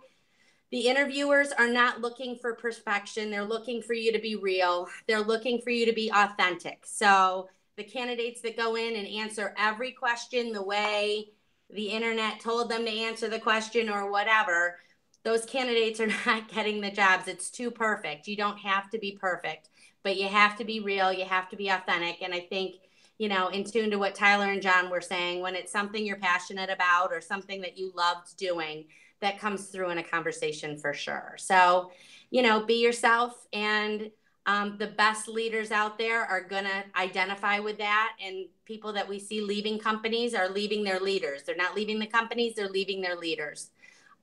the interviewers are not looking for perfection. They're looking for you to be real. They're looking for you to be authentic. So the candidates that go in and answer every question the way the internet told them to answer the question or whatever, those candidates are not getting the jobs. It's too perfect. You don't have to be perfect, but you have to be real. You have to be authentic. And I think, in tune to what Tyler and John were saying, when it's something you're passionate about or something that you loved doing, that comes through in a conversation for sure. So, be yourself, and the best leaders out there are going to identify with that. And people that we see leaving companies are leaving their leaders. They're not leaving the companies, they're leaving their leaders.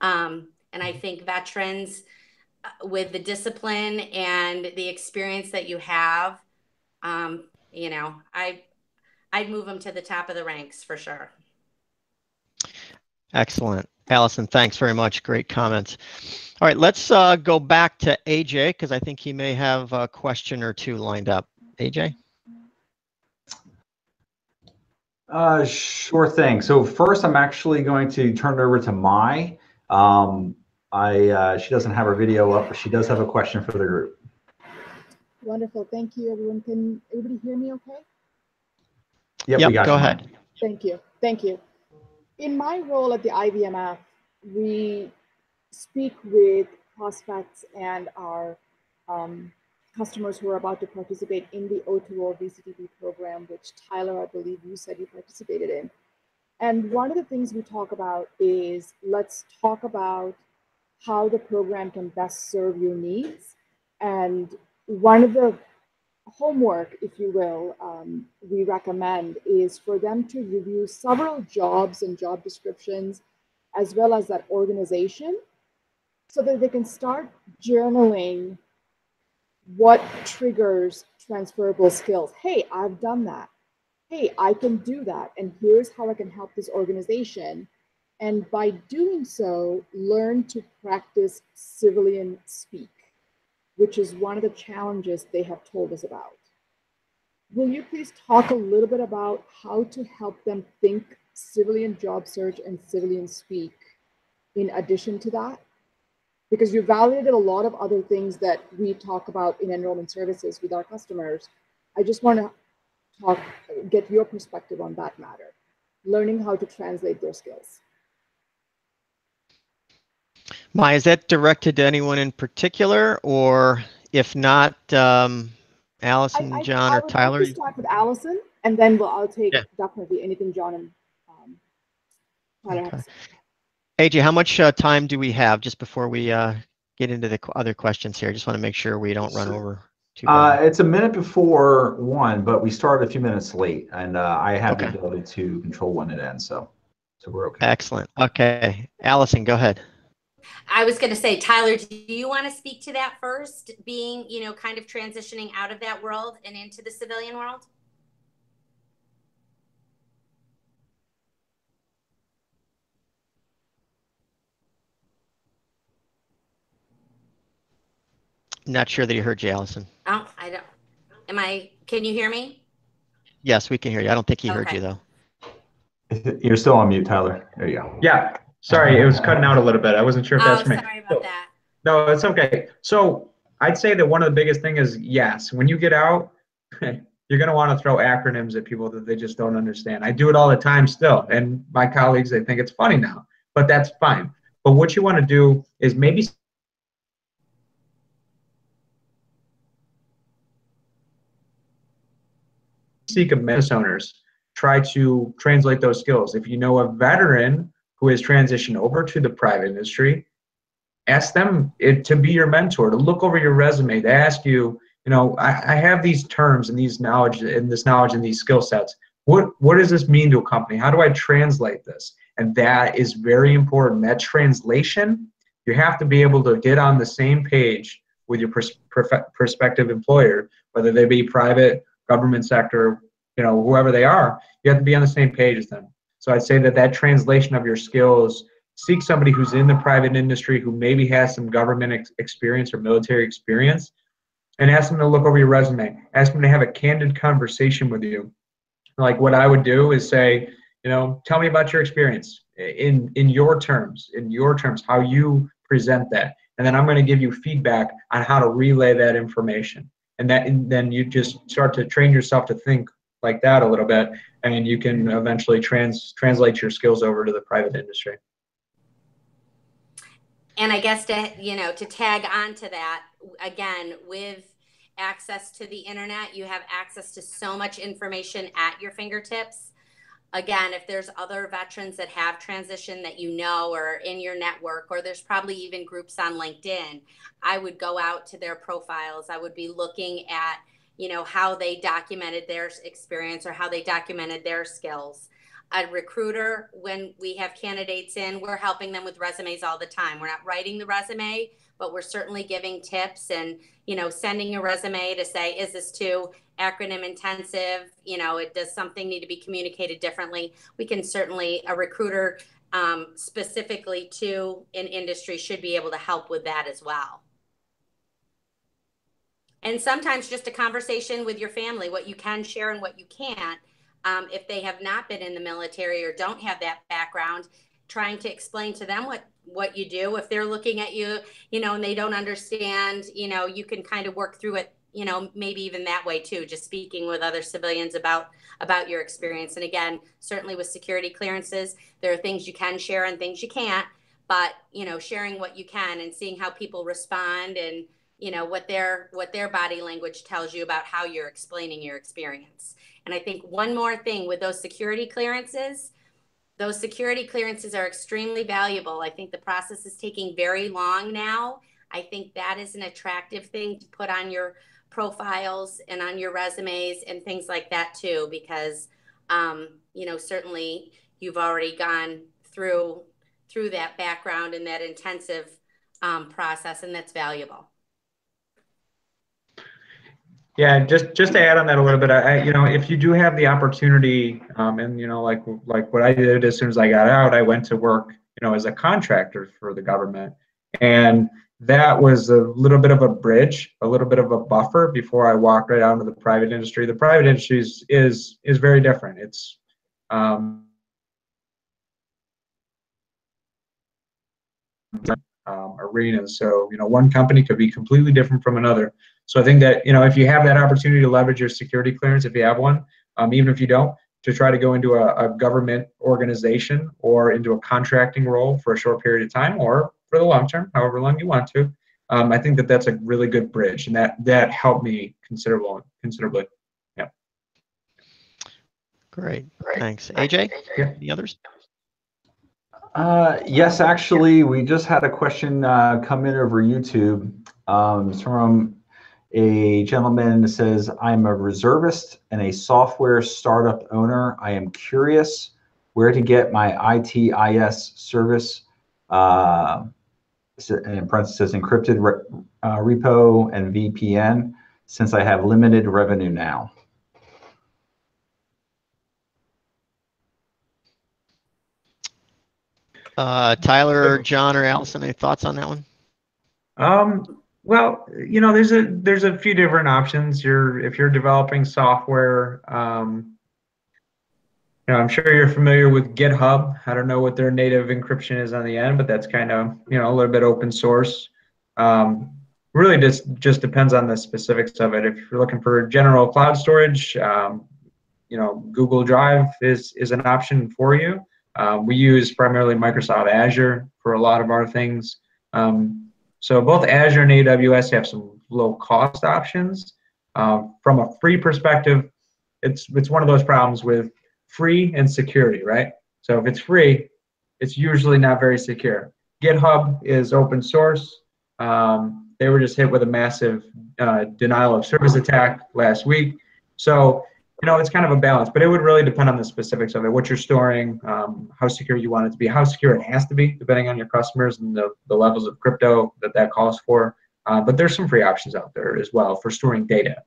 And I think veterans, with the discipline and the experience that you have, I'd move them to the top of the ranks for sure. Excellent. Allison, thanks very much. Great comments. All right, let's go back to AJ, because I think he may have a question or two lined up. AJ? Sure thing. So first, I'm actually going to turn it over to Mai. She doesn't have her video up, but she does have a question for the group. Wonderful. Thank you, everyone. Can everybody hear me okay? Yep, we got go you, ahead. Mai. Thank you. Thank you. In my role at the IVMF, we speak with prospects and our customers who are about to participate in the O2O VCTP program, which Tyler, I believe you said you participated in. And one of the things we talk about is, let's talk about how the program can best serve your needs. And one of the homework, if you will, we recommend is for them to review several jobs and job descriptions, as well as that organization, so that they can start journaling what triggers transferable skills. Hey, I've done that. Hey, I can do that. And here's how I can help this organization. And by doing so, learn to practice civilian speak, which is one of the challenges they have told us about. Will you please talk a little bit about how to help them think civilian job search and civilian speak in addition to that? Because you validated a lot of other things that we talk about in enrollment services with our customers. I just want to get your perspective on that matter, learning how to translate their skills. Mai, is that directed to anyone in particular, or if not, Allison, John, or Tyler? I would like to start with Allison, and then I'll take definitely anything John and Tyler have to say. AJ, how much time do we have just before we get into the other questions here? Just want to make sure we don't run over too bad. It's a minute before 1, but we started a few minutes late, and I have the ability to control when it ends, so we're okay. Excellent. Okay, Allison, go ahead. I was going to say, Tyler, do you want to speak to that first, being, kind of transitioning out of that world and into the civilian world? Not sure that he heard you, Allison. Oh, I don't. Can you hear me? Yes, we can hear you. I don't think he heard you, though. You're still on mute, Tyler. There you go. Yeah. Sorry, it was cutting out a little bit. I wasn't sure if that's me. Sorry about that. No, it's okay. So I'd say that one of the biggest things is, yes, when you get out, you're going to want to throw acronyms at people that they just don't understand. I do it all the time still. And my colleagues, they think it's funny now, but that's fine. But what you want to do is maybe seek a business owners, try to translate those skills. If you know a veteran who has transitioned over to the private industry, ask them to be your mentor, to look over your resume, to ask you, I have these terms and this knowledge and these skill sets. What does this mean to a company? How do I translate this? And that is very important. That translation, you have to be able to get on the same page with your prospective employer, whether they be private, government sector, whoever they are. You have to be on the same page as them. So I'd say that translation of your skills, seek somebody who's in the private industry who maybe has some government experience or military experience, and ask them to look over your resume. Ask them to have a candid conversation with you. Like what I would do is say, tell me about your experience in your terms, how you present that. And then I'm going to give you feedback on how to relay that information. And then you just start to train yourself to think like that a little bit, and you can eventually translate your skills over to the private industry. And I guess to tag on to that, again, with access to the internet, you have access to so much information at your fingertips. Again, if there's other veterans that have transitioned that or in your network, or there's probably even groups on LinkedIn, I would go out to their profiles. I would be looking at, how they documented their experience or how they documented their skills. a recruiter, when we have candidates in, we're helping them with resumes all the time. We're not writing the resume, but we're certainly giving tips and, sending a resume to say, is this too acronym intensive? Does something need to be communicated differently? We can certainly, a recruiter specifically to an industry should be able to help with that as well. And sometimes just a conversation with your family, what you can share and what you can't. If they have not been in the military or don't have that background, trying to explain to them what you do. If they're looking at you, and they don't understand, you can kind of work through it, maybe even that way too, just speaking with other civilians about your experience. And again, certainly with security clearances, there are things you can share and things you can't, but, sharing what you can and seeing how people respond and, what their body language tells you about how you're explaining your experience. And I think one more thing with those security clearances are extremely valuable. I think the process is taking very long now. I think that is an attractive thing to put on your profiles and on your resumes and things like that too, because, certainly you've already gone through that background and that intensive process, and that's valuable. Yeah, just to add on that a little bit, if you do have the opportunity, and like what I did as soon as I got out, I went to work, as a contractor for the government, and that was a little bit of a bridge, a little bit of a buffer before I walked right out into the private industry. The private industry is very different. It's arenas. So, one company could be completely different from another. So I think that, if you have that opportunity to leverage your security clearance, if you have one, even if you don't, to try to go into a government organization or into a contracting role for a short period of time or for the long term, however long you want to, I think that that's a really good bridge, and that helped me considerably. Yeah. Great. Thanks. AJ, Yeah. any others? Yes, actually, we just had a question come in over YouTube. It's from a gentleman that says, I'm a reservist and a software startup owner. I am curious where to get my ITIS service, in parentheses, encrypted repo and VPN, since I have limited revenue now. Tyler, John, or Allison, any thoughts on that one? Well, there's a few different options. If you're developing software, I'm sure you're familiar with GitHub. I don't know what their native encryption is on the end, but that's kind of, a little bit open source. Really just depends on the specifics of it. If you're looking for general cloud storage, Google Drive is an option for you. We use primarily Microsoft Azure for a lot of our things. So both Azure and AWS have some low cost options. From a free perspective, it's one of those problems with free and security, right? So if it's free, it's usually not very secure. GitHub is open source. They were just hit with a massive denial of service attack last week. So, it's kind of a balance, but it would really depend on the specifics of it, what you're storing, how secure you want it to be, how secure it has to be, depending on your customers and the levels of crypto that calls for. But there's some free options out there as well for storing data.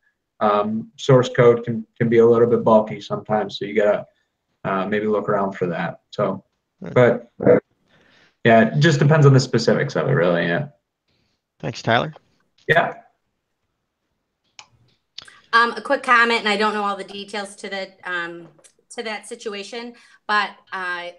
Source code can be a little bit bulky sometimes, so you gotta maybe look around for that. So, but yeah, it just depends on the specifics of it, really. Yeah. Thanks, Tyler. Yeah. A quick comment, and I don't know all the details to that situation, but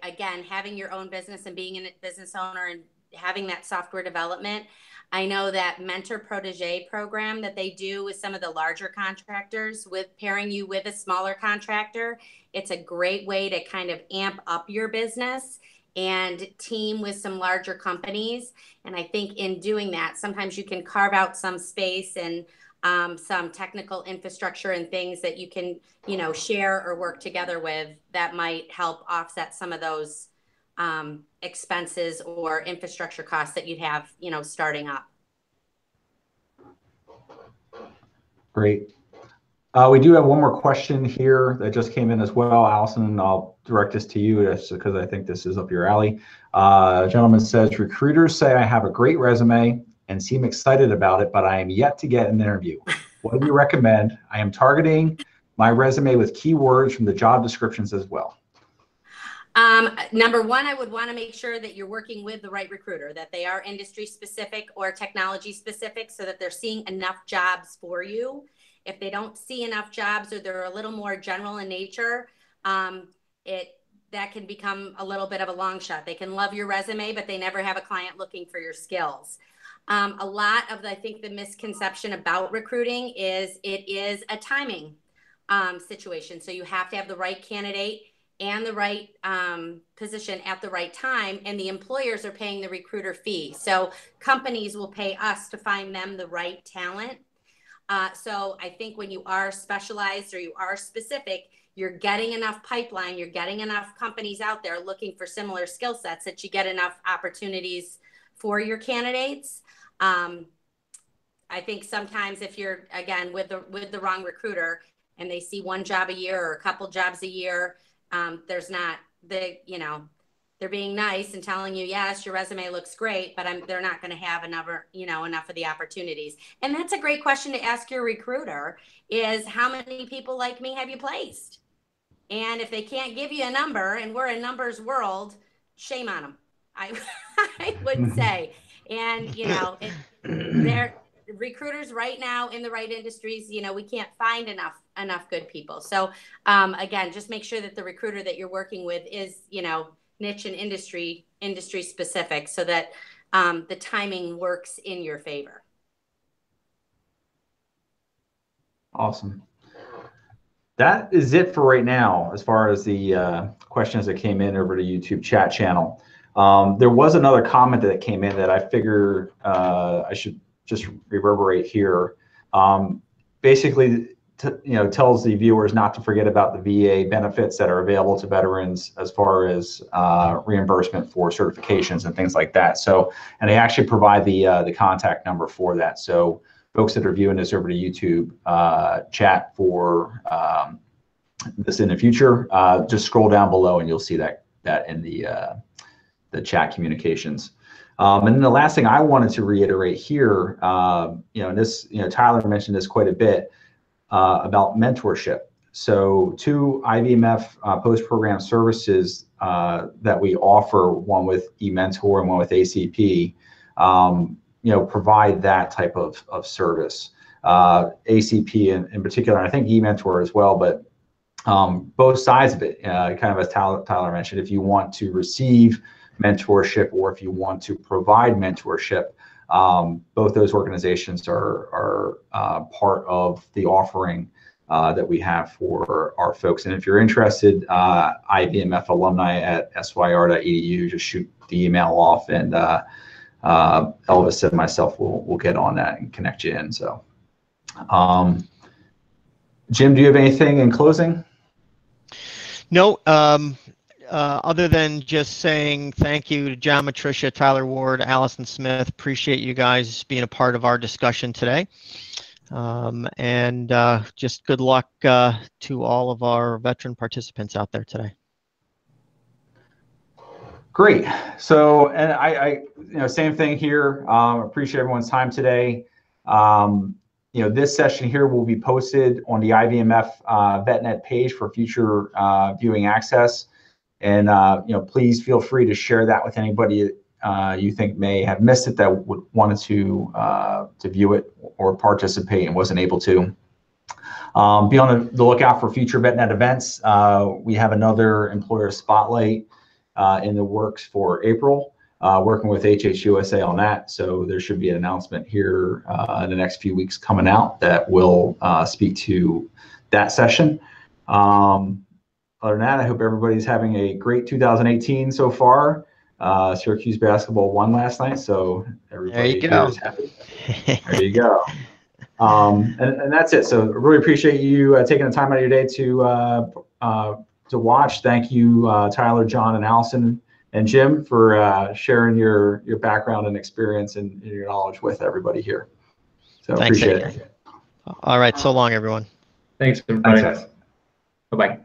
again, having your own business and being a business owner and having that software development, I know that MentorProtege program that they do with some of the larger contractors, with pairing you with a smaller contractor, it's a great way to kind of amp up your business and team with some larger companies. And I think in doing that, sometimes you can carve out some space and some technical infrastructure and things that you can, share or work together with that might help offset some of those expenses or infrastructure costs that you'd have, starting up. Great. We do have one more question here that just came in as well. Allison, I'll direct this to you just because I think this is up your alley. A gentleman says, recruiters say I have a great resume and seem excited about it, but I am yet to get an interview. What do you recommend? I am targeting my resume with keywords from the job descriptions as well. Number one, I would want to make sure that you're working with the right recruiter, that they are industry specific or technology specific so that they're seeing enough jobs for you. If they don't see enough jobs or they're a little more general in nature, that can become a little bit of a long shot. They can love your resume, but they never have a client looking for your skills. A lot of, I think, the misconception about recruiting is it is a timing situation. So you have to have the right candidate and the right position at the right time, and the employers are paying the recruiter fee. So companies will pay us to find them the right talent. So I think when you are specialized or you are specific, you're getting enough pipeline, you're getting enough companies out there looking for similar skill sets that you get enough opportunities for your candidates. I think sometimes if you're, again, with the wrong recruiter and they see one job a year or a couple jobs a year, there's not they're being nice and telling you, yes, your resume looks great, but they're not going to have enough of the opportunities. And that's a great question to ask your recruiter is, how many people like me have you placed? And if they can't give you a number, and we're a numbers world, shame on them, I would say. And, they're recruiters right now in the right industries, we can't find enough good people. So again, just make sure that the recruiter that you're working with is, niche and industry specific so that the timing works in your favor. Awesome. That is it for right now as far as the questions that came in over to YouTube chat channel. There was another comment that came in that I figure I should just reverberate here. Basically, tells the viewers not to forget about the VA benefits that are available to veterans as far as reimbursement for certifications and things like that. So, and they actually provide the contact number for that. So folks that are viewing this over to YouTube chat for this in the future, just scroll down below and you'll see that in the chat communications. And then the last thing I wanted to reiterate here, Tyler mentioned this quite a bit about mentorship. So 2 IVMF post-program services that we offer, one with eMentor and one with ACP, provide that type of service. ACP in particular, and I think eMentor as well, but both sides of it, kind of as Tyler mentioned, if you want to receive mentorship or if you want to provide mentorship, both those organizations are part of the offering that we have for our folks. And if you're interested, IVMF alumni at syr.edu, just shoot the email off, and Elvis and myself will get on that and connect you in. So, Jim, do you have anything in closing? No. Other than just saying thank you to John Matricia, Tyler Ward, Allison Smith. Appreciate you guys being a part of our discussion today. And just good luck to all of our veteran participants out there today. Great. So, and I same thing here. Appreciate everyone's time today. This session here will be posted on the IVMF VetNet page for future viewing access. And please feel free to share that with anybody you think may have missed it that wanted to view it or participate and wasn't able to. Be on the lookout for future VetNet events. We have another employer spotlight in the works for April, working with HHUSA on that. So there should be an announcement here in the next few weeks coming out that will speak to that session. Other than that, I hope everybody's having a great 2018 so far. Syracuse basketball won last night, so everybody here is happy. There you go. And that's it. So I really appreciate you taking the time out of your day to watch. Thank you, Tyler, John, and Allison, and Jim for sharing your background and experience and your knowledge with everybody here. So appreciate it. All right. So long, everyone. Thanks, everybody. Thanks, guys. Bye-bye.